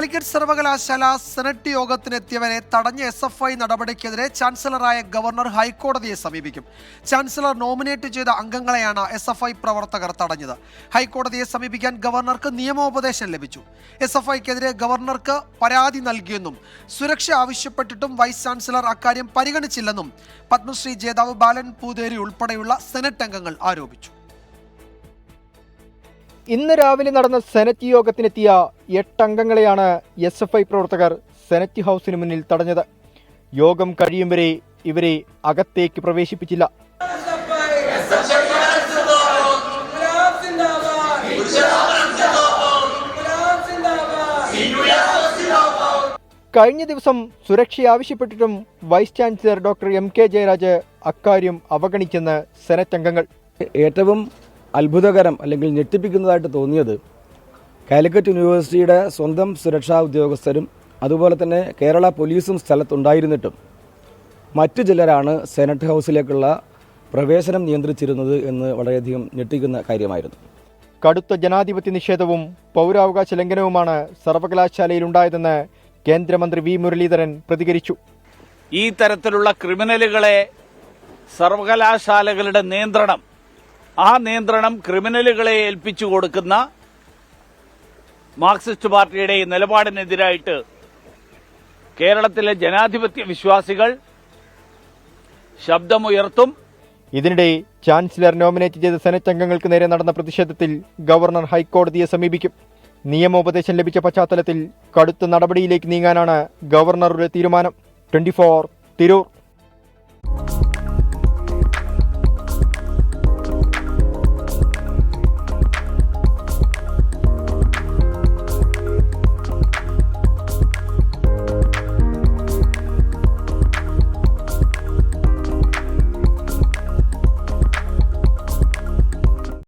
കാലിക്കറ്റ് സർവകലാശാല സെനറ്റ് യോഗത്തിനെത്തിയവരെ തടഞ്ഞ SFI നടപടിക്കെതിരെ ചാൻസലറായ ഗവർണർ ഹൈക്കോടതിയെ സമീപിക്കും. ചാൻസലർ നോമിനേറ്റ് ചെയ്ത അംഗങ്ങളെയാണ് SFI പ്രവർത്തകർ തടഞ്ഞത്. ഹൈക്കോടതിയെ സമീപിക്കാൻ ഗവർണർക്ക് നിയമോപദേശം ലഭിച്ചു. SFIക്കെതിരെ ഗവർണർക്ക് പരാതി നൽകിയെന്നും സുരക്ഷ ആവശ്യപ്പെട്ടിട്ടും വൈസ് ചാൻസലർ അക്കാര്യം പരിഗണിച്ചില്ലെന്നും പത്മശ്രീ ജേതാവ് ബാലൻ പൂതേരി ഉൾപ്പെടെയുള്ള സെനറ്റ് അംഗങ്ങൾ ആരോപിച്ചു. ഇന്ന് രാവിലെ നടന്ന സെനറ്റ് യോഗത്തിനെത്തിയ 8 അംഗങ്ങളെയാണ് SFI പ്രവർത്തകർ സെനറ്റ് ഹൗസിന് മുന്നിൽ തടഞ്ഞത്. യോഗം കഴിയും വരെ ഇവരെ അകത്തേക്ക് പ്രവേശിപ്പിച്ചില്ല. കഴിഞ്ഞ ദിവസം സുരക്ഷ ആവശ്യപ്പെട്ടിട്ടും vice chancellor doctor MK Jayaraj അക്കാര്യം അവഗണിച്ചെന്ന് സെനറ്റ് അംഗങ്ങൾ. ഏറ്റവും അത്ഭുതകരം അല്ലെങ്കിൽ ഞെട്ടിപ്പിക്കുന്നതായിട്ട് തോന്നിയത് കാലിക്കറ്റ് യൂണിവേഴ്സിറ്റിയുടെ സ്വന്തം സുരക്ഷാ ഉദ്യോഗസ്ഥരും അതുപോലെ തന്നെ കേരള പോലീസും സ്ഥലത്തുണ്ടായിരുന്നിട്ടും മറ്റു ചിലരാണ് സെനറ്റ് ഹൗസിലേക്കുള്ള പ്രവേശനം നിയന്ത്രിച്ചിരുന്നത് എന്ന് വളരെയധികം ഞെട്ടിക്കുന്ന കാര്യമായിരുന്നു. കടുത്ത ജനാധിപത്യ നിഷേധവും പൗരാവകാശ ലംഘനവുമാണ് സർവകലാശാലയിലുണ്ടായതെന്ന് കേന്ദ്രമന്ത്രി V മുരളീധരൻ പ്രതികരിച്ചു. ഈ തരത്തിലുള്ള ക്രിമിനലുകളെ സർവകലാശാലകളുടെ നിയന്ത്രണം, ആ നിയന്ത്രണം ക്രിമിനലുകളെ ഏൽപ്പിച്ചു കൊടുക്കുന്ന മാർക്സിസ്റ്റ് പാർട്ടിയുടെ നിലപാടിനെതിരായിട്ട് കേരളത്തിലെ ജനാധിപത്യ വിശ്വാസികൾ ശബ്ദമുയർത്തും. ഇതിനിടെ ചാൻസലർ നോമിനേറ്റ് ചെയ്ത സെനറ്റ് അംഗങ്ങൾക്ക് നേരെ നടന്ന പ്രതിഷേധത്തിൽ ഗവർണർ ഹൈക്കോടതിയെ സമീപിക്കും. നിയമോപദേശം ലഭിച്ച പശ്ചാത്തലത്തിൽ കടുത്ത നടപടിയിലേക്ക് നീങ്ങാനാണ് ഗവർണറുടെ തീരുമാനം. 24 തിരൂർ.